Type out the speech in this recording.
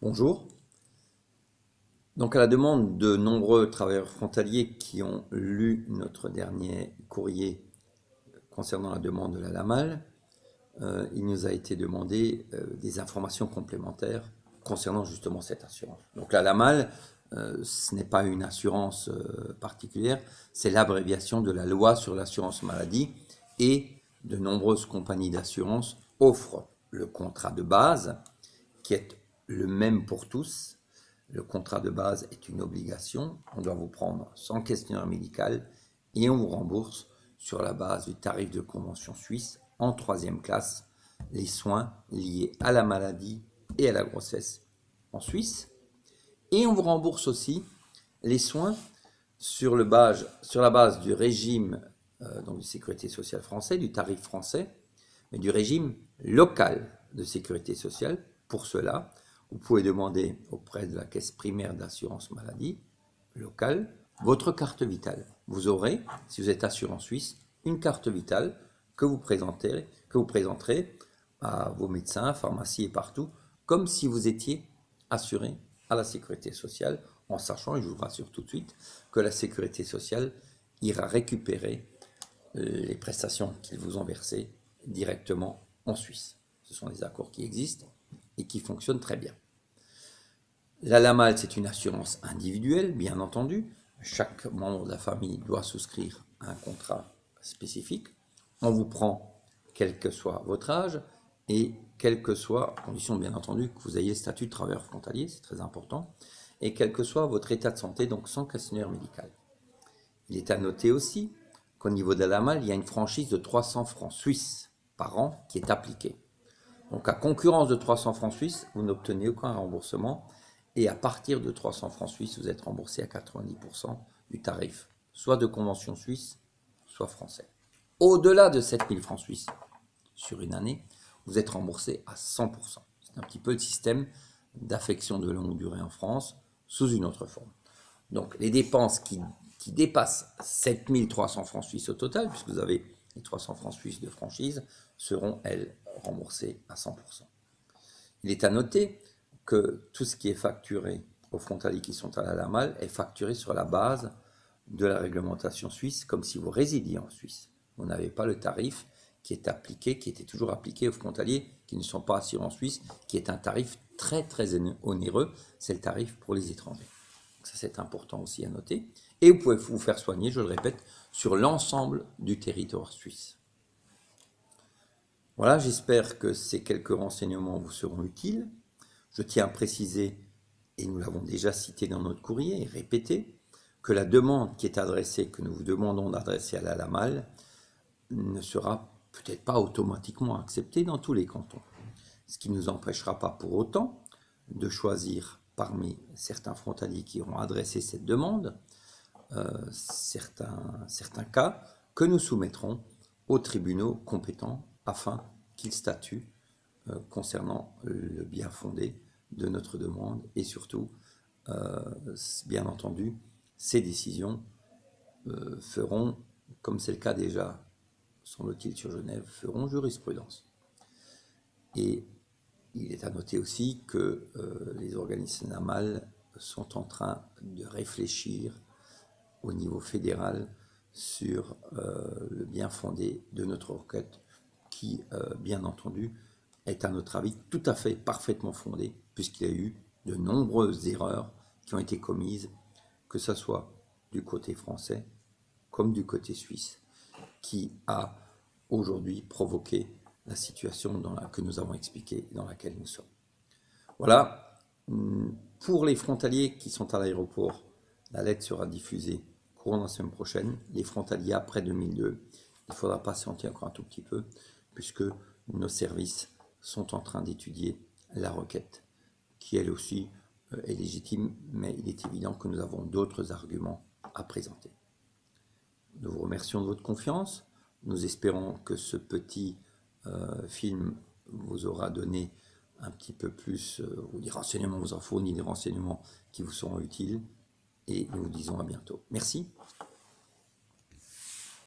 Bonjour. Donc à la demande de nombreux travailleurs frontaliers qui ont lu notre dernier courrier concernant la demande de la LAMAL, il nous a été demandé des informations complémentaires concernant justement cette assurance. Donc la LAMAL, ce n'est pas une assurance particulière, c'est l'abréviation de la loi sur l'assurance maladie et de nombreuses compagnies d'assurance offrent le contrat de base qui est le même pour tous. Le contrat de base est une obligation, on doit vous prendre sans questionnaire médical et on vous rembourse sur la base du tarif de convention suisse en troisième classe les soins liés à la maladie et à la grossesse en Suisse. Et on vous rembourse aussi les soins sur la base du régime donc de sécurité sociale français, du tarif français, mais du régime local de sécurité sociale. Pour cela, vous pouvez demander auprès de la caisse primaire d'assurance maladie locale votre carte vitale. Vous aurez, si vous êtes assuré en Suisse, une carte vitale que vous présenterez à vos médecins, pharmacies et partout, comme si vous étiez assuré à la sécurité sociale, en sachant, et je vous rassure tout de suite, que la sécurité sociale ira récupérer les prestations qu'ils vous ont versées directement en Suisse. Ce sont des accords qui existent et qui fonctionnent très bien. La LAMAL, c'est une assurance individuelle, bien entendu. Chaque membre de la famille doit souscrire à un contrat spécifique. On vous prend quel que soit votre âge et quelle que soit, à condition bien entendu que vous ayez le statut de travailleur frontalier, c'est très important, et quel que soit votre état de santé, donc sans questionnaire médical. Il est à noter aussi qu'au niveau de la LAMAL, il y a une franchise de 300 francs suisses par an qui est appliquée. Donc à concurrence de 300 francs suisses, vous n'obtenez aucun remboursement et à partir de 300 francs suisses, vous êtes remboursé à 90% du tarif, soit de convention suisse, soit français. Au-delà de 7000 francs suisses sur une année, vous êtes remboursé à 100%. C'est un petit peu le système d'affection de longue durée en France sous une autre forme. Donc les dépenses qui dépassent 7300 francs suisses au total, puisque vous avez les 300 francs suisses de franchise, seront, elles, remboursées à 100%. Il est à noter que tout ce qui est facturé aux frontaliers qui sont à la LAMAL est facturé sur la base de la réglementation suisse, comme si vous résidiez en Suisse. Vous n'avez pas le tarif qui est appliqué, qui était toujours appliqué aux frontaliers qui ne sont pas assurés en Suisse, qui est un tarif très très onéreux, c'est le tarif pour les étrangers. Donc ça c'est important aussi à noter. Et vous pouvez vous faire soigner, je le répète, sur l'ensemble du territoire suisse. Voilà, j'espère que ces quelques renseignements vous seront utiles. Je tiens à préciser, et nous l'avons déjà cité dans notre courrier et répété, que la demande qui est adressée, que nous vous demandons d'adresser à la LAMAL, ne sera peut-être pas automatiquement acceptée dans tous les cantons. Ce qui ne nous empêchera pas pour autant de choisir parmi certains frontaliers qui auront adressé cette demande, certains cas que nous soumettrons aux tribunaux compétents afin qu'ils statuent concernant le bien fondé de notre demande et surtout, bien entendu, ces décisions feront, comme c'est le cas déjà, semble-t-il sur Genève, feront jurisprudence. Et il est à noter aussi que les organismes LAMAL sont en train de réfléchir au niveau fédéral sur le bien fondé de notre requête qui, bien entendu, est à notre avis tout à fait parfaitement fondé puisqu'il y a eu de nombreuses erreurs qui ont été commises, que ce soit du côté français comme du côté suisse, qui a aujourd'hui provoqué la situation que nous avons expliquée dans laquelle nous sommes. Voilà, pour les frontaliers qui sont à l'aéroport, la lettre sera diffusée courant la semaine prochaine. Les frontaliers après 2002, il faudra patienter encore un tout petit peu, puisque nos services sont en train d'étudier la requête, qui elle aussi est légitime, mais il est évident que nous avons d'autres arguments à présenter. Nous vous remercions de votre confiance. Nous espérons que ce petit film vous aura donné un petit peu plus, ou des renseignements, vous en fournit des renseignements qui vous seront utiles. Et nous vous disons à bientôt. Merci.